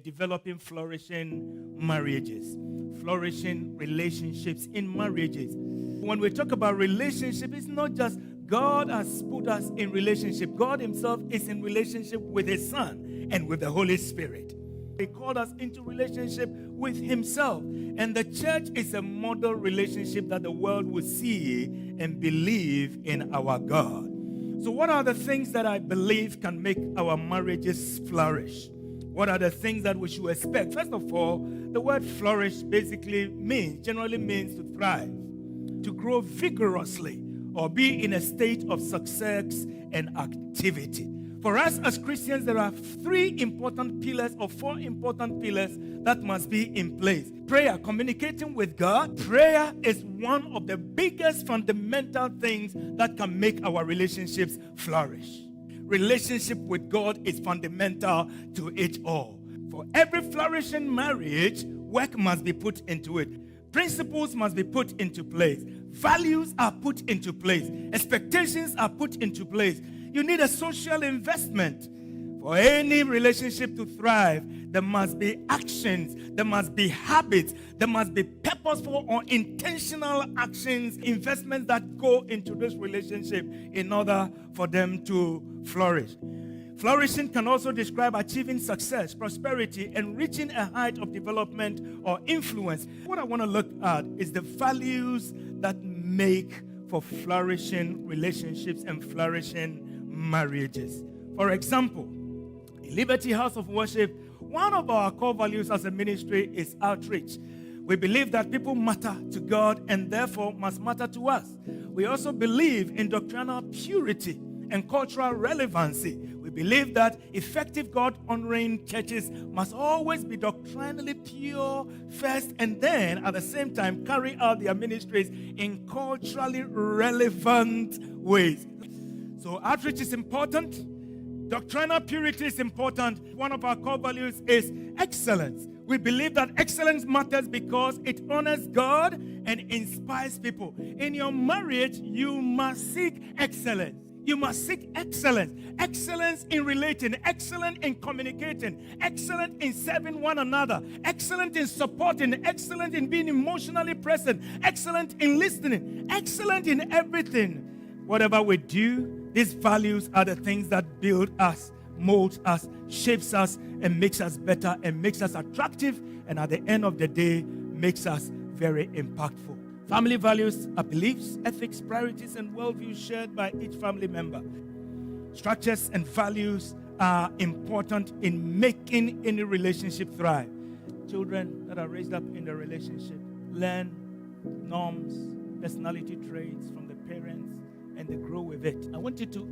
developing flourishing marriages, flourishing relationships in marriages. When we talk about relationship, it's not just God has put us in relationship. God himself is in relationship with his Son and with the Holy Spirit. He called us into relationship with himself. And the church is a model relationship that the world will see and believe in our God. So what are the things that I believe can make our marriages flourish? What are the things that we should expect? First of all, the word flourish generally means to thrive, to grow vigorously, or be in a state of success and activity. For us as Christians, there are 3 important pillars or 4 important pillars that must be in place. Prayer, communicating with God. Prayer is one of the biggest fundamental things that can make our relationships flourish. Relationship with God is fundamental to it all. For every flourishing marriage, work must be put into it. Principles must be put into place. Values are put into place. Expectations are put into place. You need a social investment. For any relationship to thrive, there must be actions, there must be habits, there must be purposeful or intentional actions, investments that go into this relationship in order for them to flourish. Flourishing can also describe achieving success, prosperity, and reaching a height of development or influence. What I want to look at is the values that make for flourishing relationships and flourishing marriages. For example, in Liberty House of Worship, one of our core values as a ministry is outreach. We believe that people matter to God and therefore must matter to us. We also believe in doctrinal purity and cultural relevancy. We believe that effective God-honoring churches must always be doctrinally pure first, and then at the same time carry out their ministries in culturally relevant ways. So outreach is important. Doctrinal purity is important. One of our core values is excellence. We believe that excellence matters because it honors God and inspires people. In your marriage, you must seek excellence. You must seek excellence. Excellence in relating, excellent in communicating, excellent in serving one another, excellent in supporting, excellent in being emotionally present, excellent in listening, excellent in everything. Whatever we do, these values are the things that build us, mold us, shapes us, and makes us better, and makes us attractive, and at the end of the day, makes us very impactful. Family values are beliefs, ethics, priorities, and worldviews shared by each family member. Structures and values are important in making any relationship thrive. Children that are raised up in the relationship learn norms, personality traits from the parents, and they grow with it. I want you to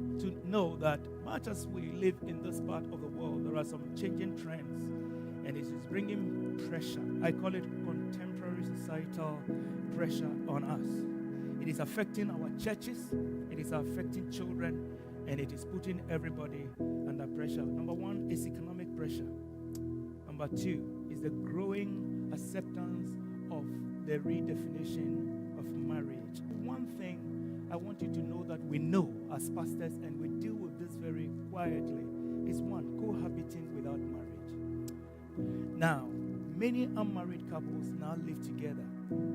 know that much as we live in this part of the world, there are some changing trends, and it is bringing pressure. I call it contemporary societal pressure on us. It is affecting our churches, it is affecting children, and it is putting everybody under pressure. Number 1 is economic pressure. Number 2 is the growing acceptance of the redefinition of marriage. One thing I want you to know that we know as pastors, and we deal with this very quietly, is 1, cohabiting without marriage. Now, many unmarried couples now live together.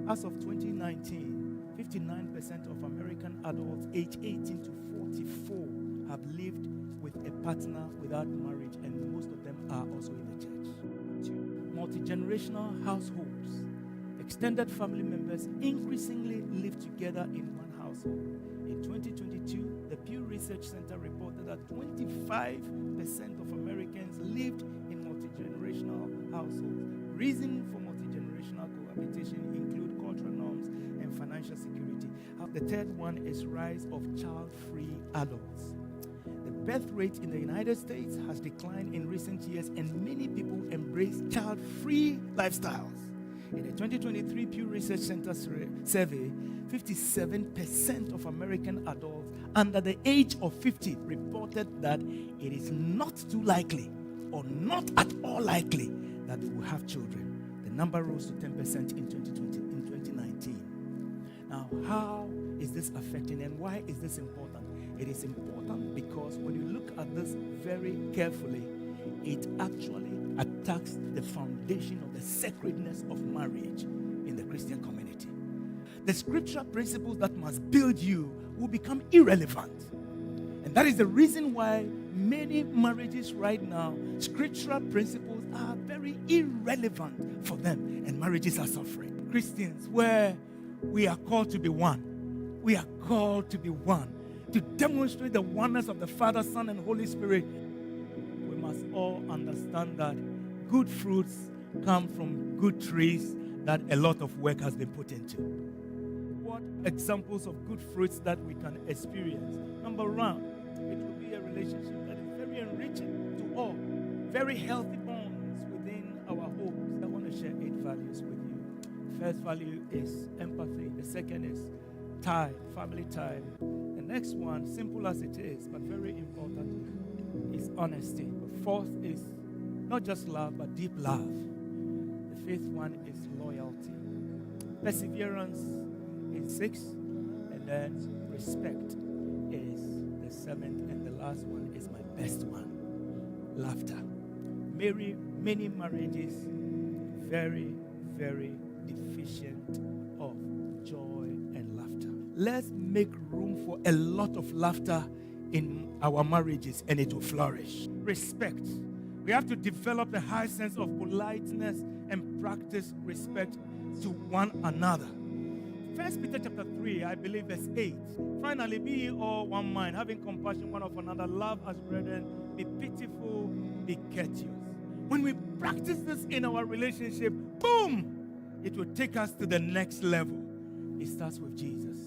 As of 2019, 59% of American adults aged 18 to 44 have lived with a partner without marriage, and most of them are also in the church. 2, multi-generational households. Extended family members increasingly live together in one household. In 2022, the Pew Research Center reported that 25% of Americans lived in multi-generational households. Reasons for multi-generational cohabitation include cultural norms and financial security. The third one is rise of child-free adults. The birth rate in the United States has declined in recent years, and many people embrace child-free lifestyles. In the 2023 Pew Research Center survey, 57% of American adults under the age of 50 reported that it is not too likely or not at all likely that they will have children. The number rose to 10% in 2019. Now, how is this affecting, and why is this important? It is important because when you look at this very carefully, it actually attacks the foundation of the sacredness of marriage in the Christian community. The scriptural principles that must build you will become irrelevant. And that is the reason why many marriages right now, scriptural principles are very irrelevant for them, and marriages are suffering. Christians, where we are called to be one, we are called to be one, to demonstrate the oneness of the Father, Son, and Holy Spirit. We must all understand that good fruits come from good trees that a lot of work has been put into. What examples of good fruits that we can experience? Number one, it will be a relationship that is very enriching to all, very healthy bonds within our homes. I want to share 8 values with you. First value is empathy. The second is time, family time. The next one, simple as it is, but very important, is honesty. The fourth is not just love, but deep love. The fifth one is loyalty. Perseverance is 6, and then respect is the 7th, and the last one is my best one, laughter. Many marriages very, very deficient of joy and laughter. Let's make room for a lot of laughter in our marriages, and it will flourish. Respect. We have to develop a high sense of politeness and practice respect to one another. 1 Peter chapter 3, I believe verse 8. Finally, be ye all one mind, having compassion one of another, love as brethren, be pitiful, be courteous. When we practice this in our relationship, boom, it will take us to the next level. It starts with Jesus.